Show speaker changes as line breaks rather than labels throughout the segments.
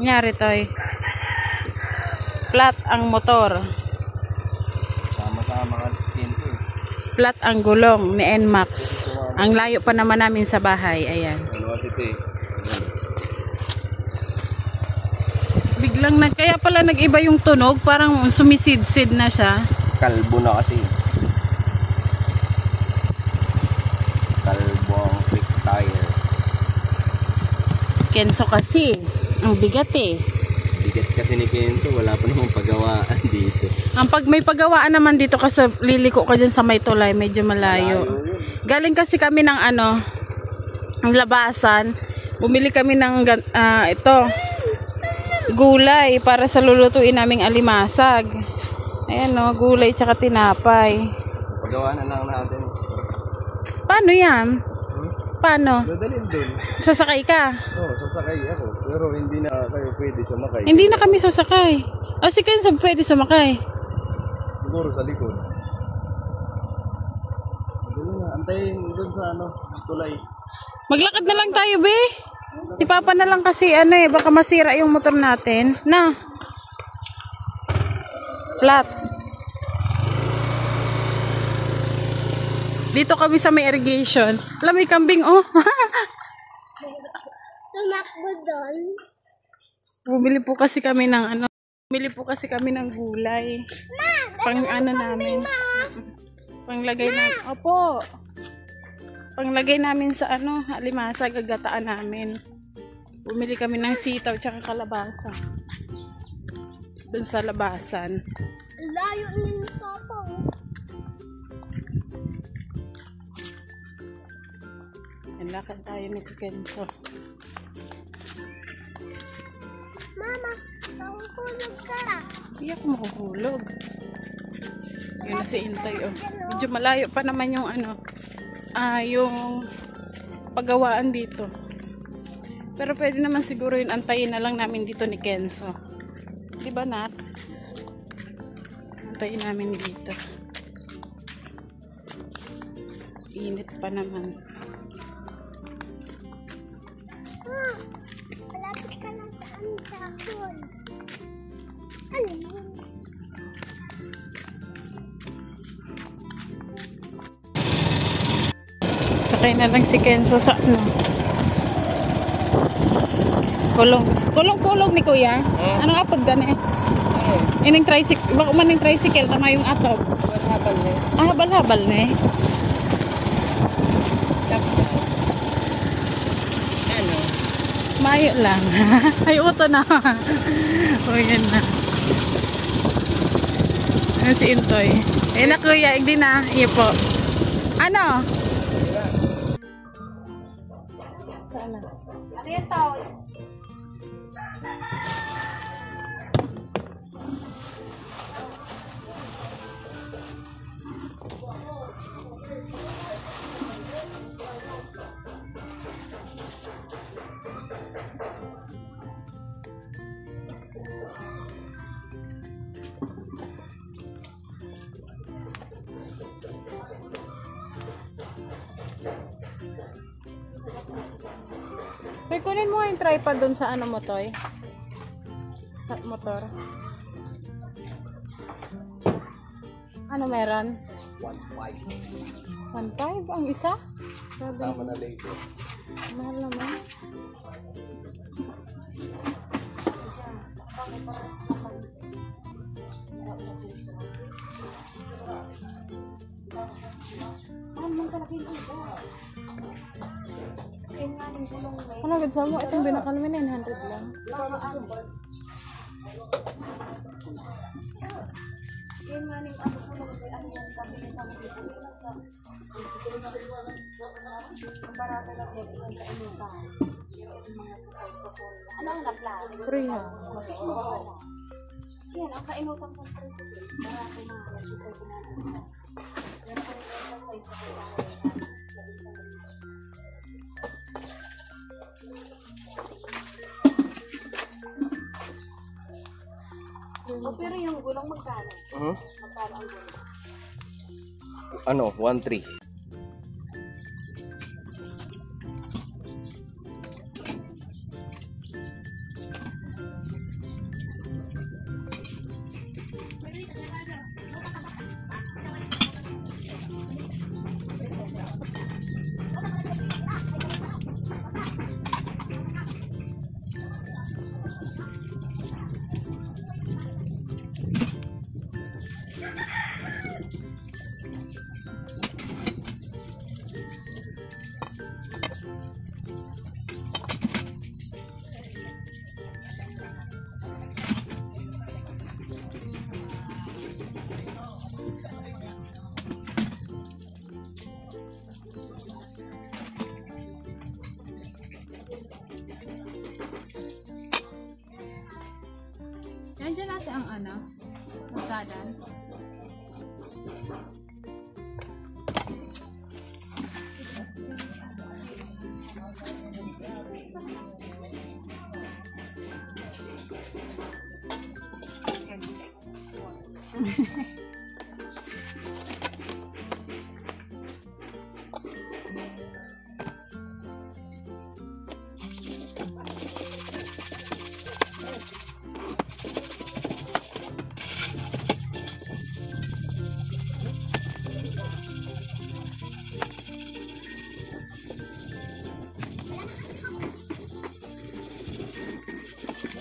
Nangyari, Toy. Flat ang motor.
Sama-sama ka sa Kenzo.
Flat ang gulong ni NMAX. Ang layo pa naman namin sa bahay. Ayan.
Ano ito eh?
Biglang kaya pala nag-iba yung tunog. Parang sumisid-sid na siya.
Kalbo na kasi. Kalbo ang quick tire.
Kenzo kasi. Ang bigat eh.
Bigat kasi ni Kenzo. Wala pa namang pagawaan dito.
May pagawaan naman dito kasi liliko ka dyan sa may tulay. Medyo malayo. Galing kasi kami ng ang labasan. Bumili kami ng gulay para sa lulutuin naming alimasag. Ayan o, gulay tsaka tinapay.
Pagawaan na lang natin.
Paano yan? Paano?
Dadalhin dun.
Sasakay ka?
Oo, sasakay ako. Pero hindi na kayo pwede sumakay.
Hindi na kami sasakay. O si Kenzo pwede sumakay.
Siguro sa likod. Dali na, antayin dun sa tulay.
Maglakad na lang tayo, be. Si Papa na lang kasi baka masira yung motor natin. Na. Flat. Dito kami sa may irrigation. Alam, may kambing, oh.
Tumakbo doon.
Bumili po kasi kami ng gulay. Pang namin. Panglagay na. Opo. Panglagay namin sa alimasag, gagataan namin. Bumili kami ng sitaw tsaka kalabasa. Doon sa labasan.
Layo ni Papa.
Lakad tayo ni Kenzo.
Mama, makukulog ka.
Hindi ako makukulog. Yun na si Intoy, oh. Medyo malayo pa naman yung yung pagawaan dito. Pero pwede naman siguro yun, antayin na lang namin dito ni Kenzo. Diba, Nat? Antayin namin dito. Init pa naman.
Malapit ka lang sa sakol. Ano yun?
Sakay na lang si Kenzo sa Kulong ni Kuya. Anong apod gani? Ining tricycle, baka man yung tricycle tama yung atog.
Habal na eh.
Habal-habal na eh. Mayo lang. Ay, uto na. O, yan na. Ano si Intoy? Ayun na, Kuya. Hindi na. Iyo po. Ano?
Ano yung tawag?
May kunin mo yung tripod dun sa mo, Toy? Sa motor. Ano meron? 1.5 ang isa?
Sama na later.
Mahal naman. Ano agad sa mo? Itong binakalmi 900 lang.
Ano ang naplan?
Free ha?
Yan, ang kainutan kong prito. Marami na nag-isay pinagin. Yan ang kainutan sa pero yung gulong magkano? Magkano ang gulong?
1.3.
Nandiyan natin ang ano? Magdadan.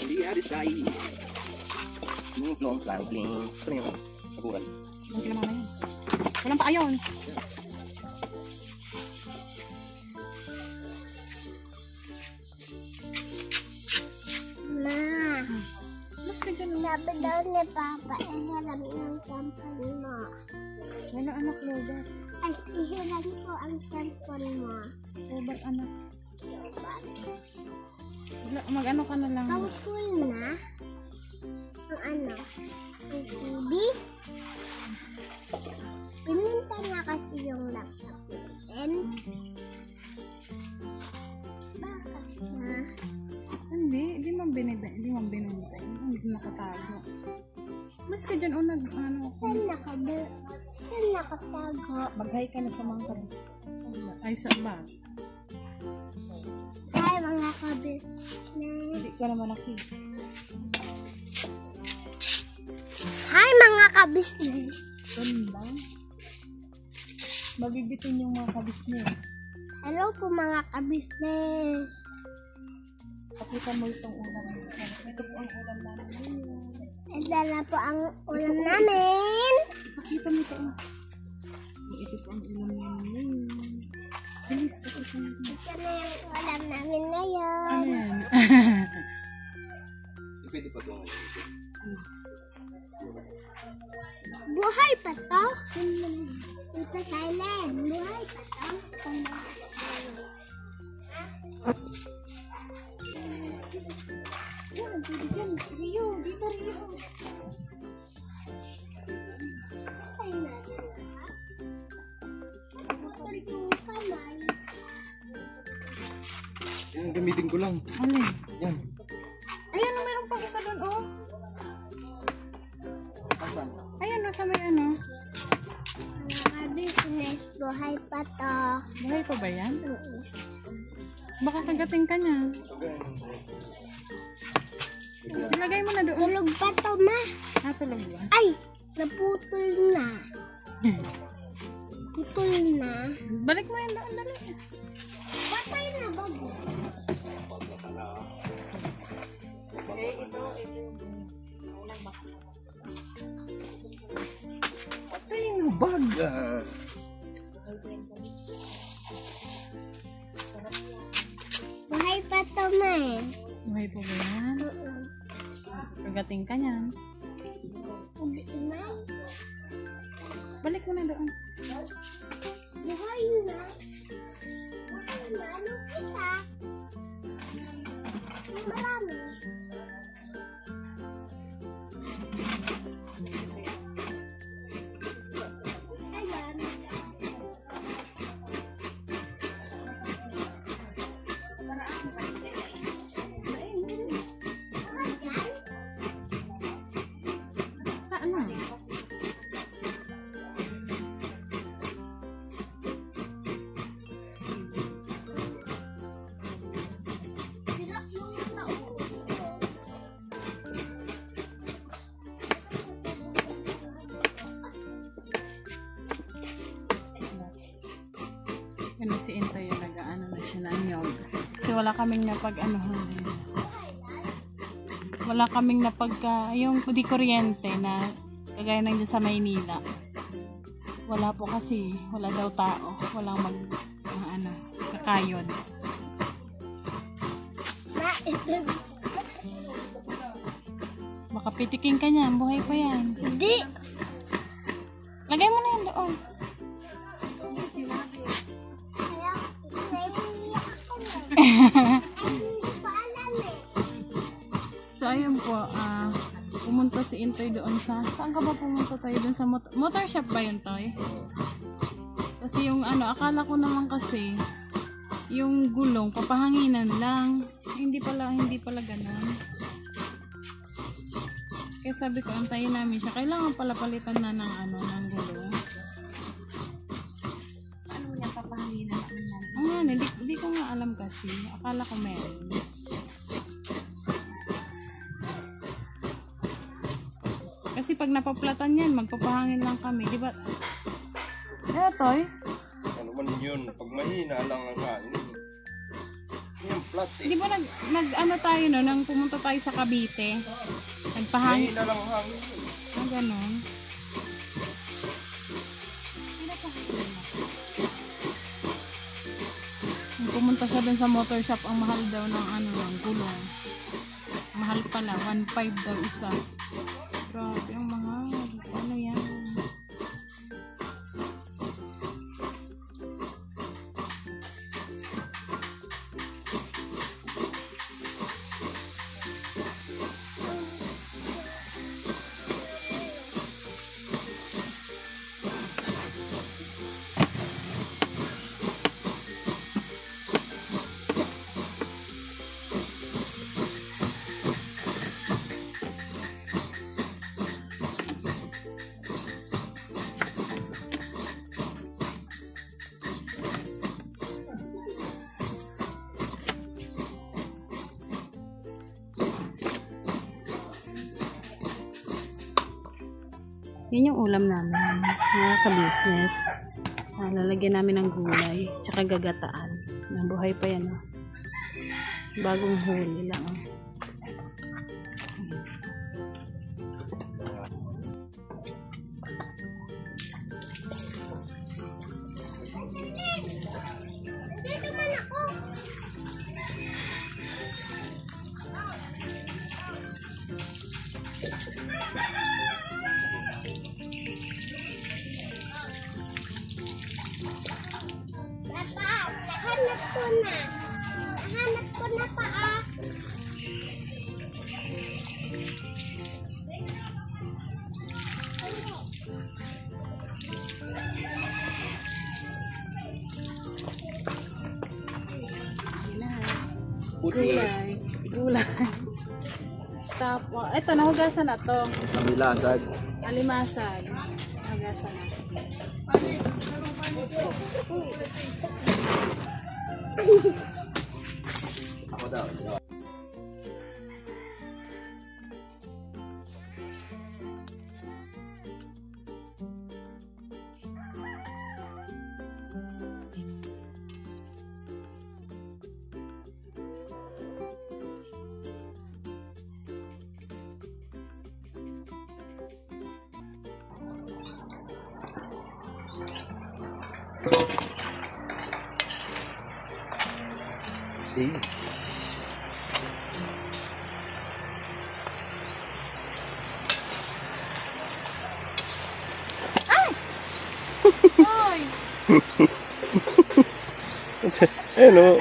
Hindi ada say. Long planting. Saan yung saburan?
Ang kinamama yan. Walang pa ayon.
Ma,
Mas ka dyan.
sabi daw ni Papa, ihiram ng cellphone mo.
Wala anak, Lobat.
Ay, ihiram ko ang cellphone mo.
Lobat anak. Wala, mag-ano ka na lang.
Ang full na? Ang ano? Ang TV? Pinintay na kasi yung laptop natin. Bakit na?
Hindi man binibay. Hindi man binibay. Hindi nakatago. Mas ka dyan, ano ako.
Saan nakatago?
Mag-hi ka na sa mga kabis. Ay, sa ba?
Ay, mga kabis.
Hindi ka naman nakita.
Hi, mga kabisnes.
Ganda. Mabibitin yung mga kabisnes.
Hello po, mga kabisnes.
Pakita mo itong ulam. Ito po ang ulam namin ngayon.
Ito na po ang ulam namin.
Pakita mo ito. Ito po ang ulam namin ngayon. Bilis, pakita mo.
Ito na yung ulam namin
Ano
ngayon.
yan?
Pwede pa doon.
Buhay pa to? Ito silent. Buhay pa to?
Yan, pwede dyan. Rio, dito Rio.
Ay, nasa. Putol yung kamay.
Yan, gamitin ko lang.
Alin?
Yan.
Ayan, meron pa isa doon, oh.
Asan?
Ayan, sa may ano.
Mga kabisnes, buhay pa to.
Buhay pa ba yan? Baka kagating ka niya. Ilagay mo na doon.
Tulog pa to, ma.
Tulog ba?
Ay, naputol na. Putol na.
Balik mo yan doon, dali.
Patay na ba?
Patayin mo bag.
Buhay pa to, ma.
Buhay pa ba yan? Kagating ka niyan.
Hindi na.
Balik mo na doon.
Buhay na. Buhay na. Anong isa? Marami. Ayan.
Ano? Yan na si Inta yung nag-ano na siya na nyog. Kasi wala kaming napag-anuhan. Wala kaming yung di kuryente na kagaya ng dyan sa Maynila. Wala po kasi, wala daw tao. Walang kakayod.
Ma, ito.
Baka pitikin ka niyan, buhay pa yan.
Hindi.
Lagay mo na yan doon.
Kaya, naiiyak ako na. Ay, hindi ko alam eh.
So ayun po, pumunta si Intoy doon sa... Saan ka ba pumunta tayo doon sa motor shop ba yun, Toy? Kasi yung ano, akala ko naman kasi yung gulong, papahanginan lang. Hindi pala ganun. Kaya sabi ko, antayin namin siya. Kailangan pala palitan na ng ano, ng gulong.
Ano niya papahanginan naman yan?
Ang nga, hindi ko nga alam kasi. Akala ko meron. Kasi pag napaplatan yan, magpapahangin lang kami. Di ba? Toy?
Ano man yun? Pag mahina lang ang hangin. Yung flat eh.
Di ba nag tayo no, nang pumunta tayo sa Cavite? Nagpahangin.
Mahina lang ang hangin.
Ah, ganon. Nung pumunta siya dun sa motor shop, ang mahal daw ng ano ng gulong. Mahal pala, 1.5 daw isa. Grabe, ang mahal. Ano yan? Yun yung ulam namin, mga ka-business. Lalagyan namin ng gulay, tsaka gagataan. Nabuhay pa yan, oh. Bagong huli lang.
Hanap ko na paa.
Gulay. Tapos, eto, nahugasan na to.
Kamilasag.
Alimasag. Nahugasan na.
Ako daw.
Ay!
Hello.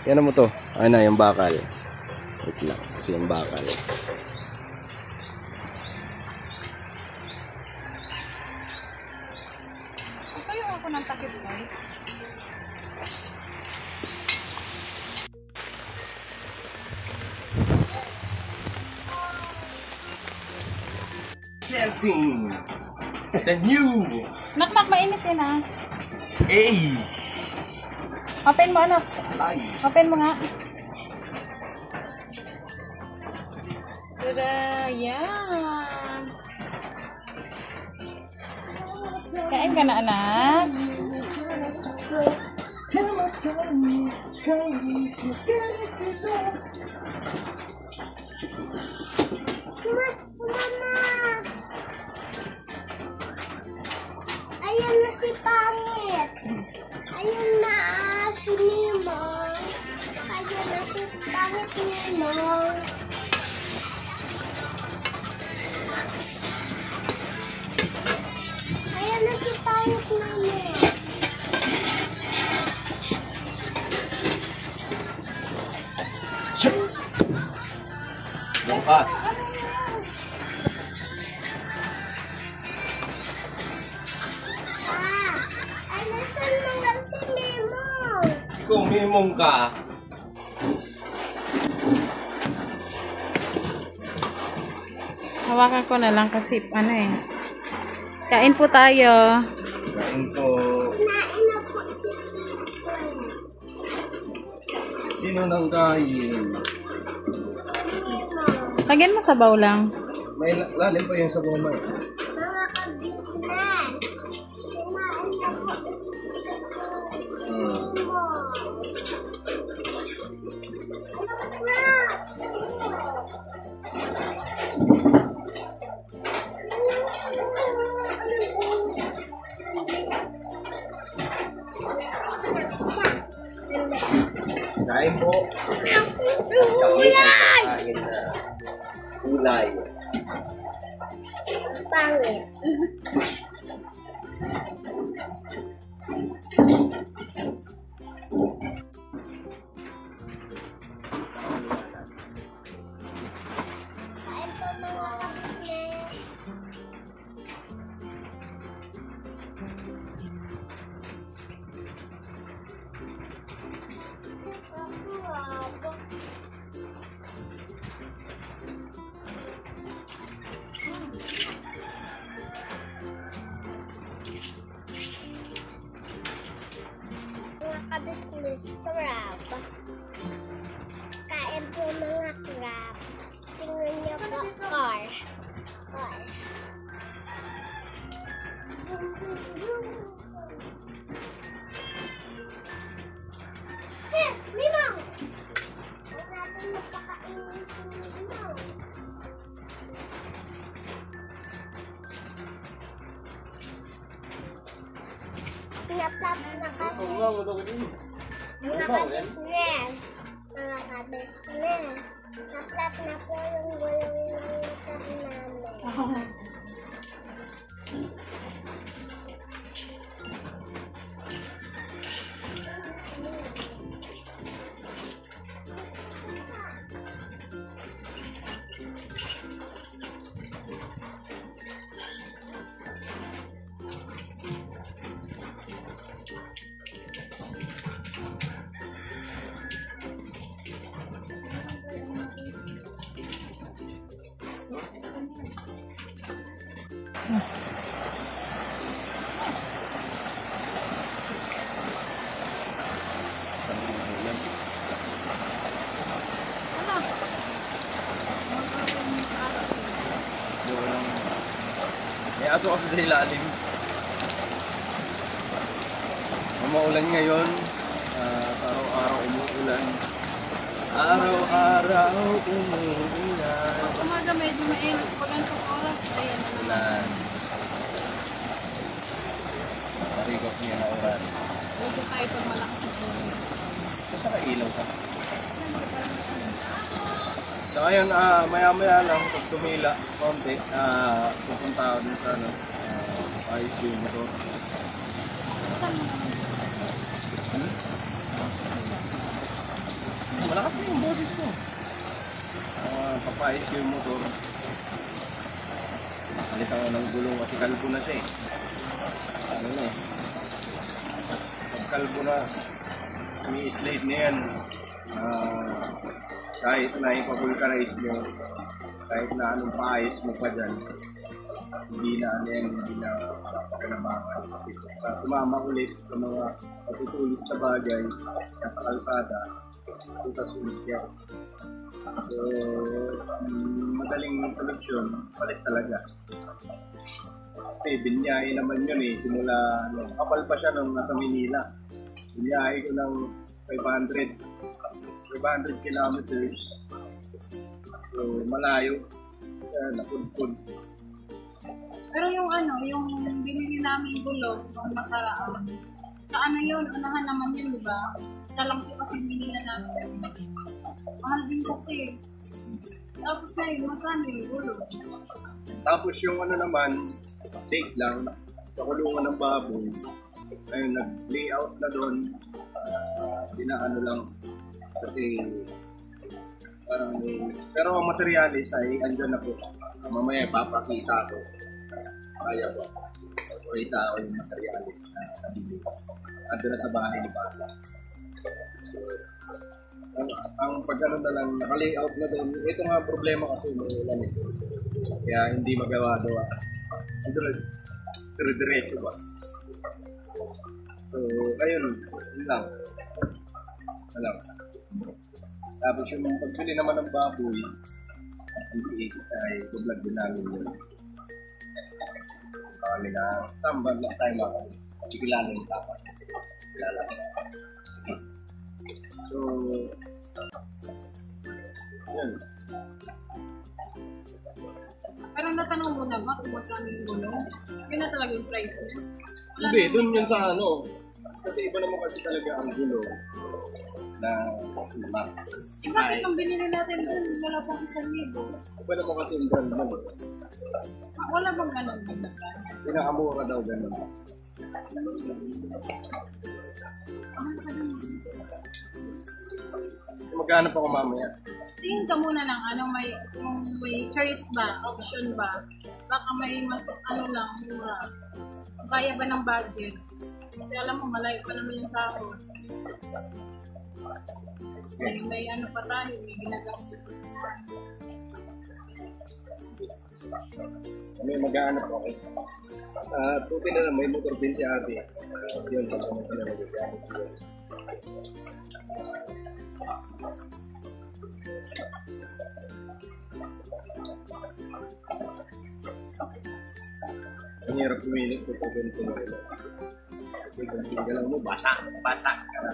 Yan mo to. Ay na, yung bakal. Wait lang, kasi yung bakal.
Gusto yung ako ng takip mo eh.
Selfing. The new.
Naknak, mainit yun ah.
Hey.
Open mo ano?
Ay.
Open mo nga. Tada! Yan! Kain ka na, anak?
Mama! Ayan na si Pangit. Ayan na si Nimong. Ayan na si Pangit Nimong. Ayan na si Pangit Nimong.
Bukas. Kung mimong ka,
Hawakan ko na lang kasi ano eh. Kain po tayo.
kain ko. Sino nang kain?
Lagyan mo sabaw lang.
May lalim pa yung sa bumay. Kain po. Kami ay kakain na gulay.
Pangit. Kabisnes crab. Kain po mga crab. Tingnan niyo po, car. Car. Hey, Limang! Huwag natin magpakainin si Limang. Pinaplap na kasi. Mga kabisnes. Mga kabisnes. Naplap na po yung gulong ng motor namin.
May aso kasi sa ilalim. Maulan ngayon. Araw-araw umuulan. Araw-araw umuulan.
Pag umaga medyo mainit. Pag ganitong oras, ayan na naman.
Ulan. Tarigok niya na ulan.
Huwag tayo pag malakas ang ulan.
Basta ka ilaw ka. So ayun, maya-maya lang pag tumila konti, pupunta ako dun sa ayos yung motor. Malakas na yung boses ko. Papayos yung motor. Palitan ko ng gulong kasi kalbo na siya eh. Ano na eh. Pag kalbo na, may slide na yan. Kahit na ipavulcanize mo, kahit na anong paayos mo pa dyan, hindi na ano yan, hindi na pakinabangan. Tumama ulit sa mga patutulis na bagay sa kalsada, tutas ulit yan. So, madaling solusyon, balik talaga. Kasi binyahe naman yun eh, simula, kapal pa siya nung nasa Manila. Binyahe ko ng 500 kilometers. So, malayo. Napudpud.
Pero yung yung binili namin gulong, yung nakaraan, sa ano yun, unahan naman yun, di ba? Sa lang po kasi binila namin. Mahal din kasi. Tapos na yun, magkano yung gulong?
Tapos yung ano naman, take lang, sa kulungan ng baboy. Ayun, nag-layout na doon. Dinaano lang. Kasi Parang, pero ang materialis ay andyan na po. Mamaya ipapakita ko. Kaya po. Pakita ko yung materialis na nabili. Andun na sa bahay ni Papa. So, ang pagkano na lang, naka-layout na doon. Ito nga problema kasi may ulan ito. Kaya hindi magawa-gawa. Dire-diretso ba? So, ayun. Yun lang. Alam. Tapos yung pagbili naman ng baboy, ang liit ay vlog din namin yun. Kami na sambal na tayo mga kilala yung dapat. Kilala. So, yun.
Pero natanong mo na ba kung magkano yung gulong? Yun na talaga yung price niya?
Hindi, dun yun sa ano. Kasi iba naman kasi talaga ang gulo na max.
Bakit nung binili natin dun, wala pang 1,000?
Iba naman kasi yung brand mo.
Wala bang ganun?
Pinakamura daw ganun. Magkano pa ko mamaya?
Tingin ka muna ng ano, may choice ba, option ba? Baka may mas ano lang, mura. Kaya ba ng budget? Kasi alam mo, malayo pa naman yung sahod. May ano pa tayo, may ginagastos.
May mag-aanap ako. Puti na lang, may motor din si ate. Yun, kasama ko na mag-aanap ko. Ang hirap pumili ko po ganito na ito. Kasi kung tinggalan mo, basak ka na.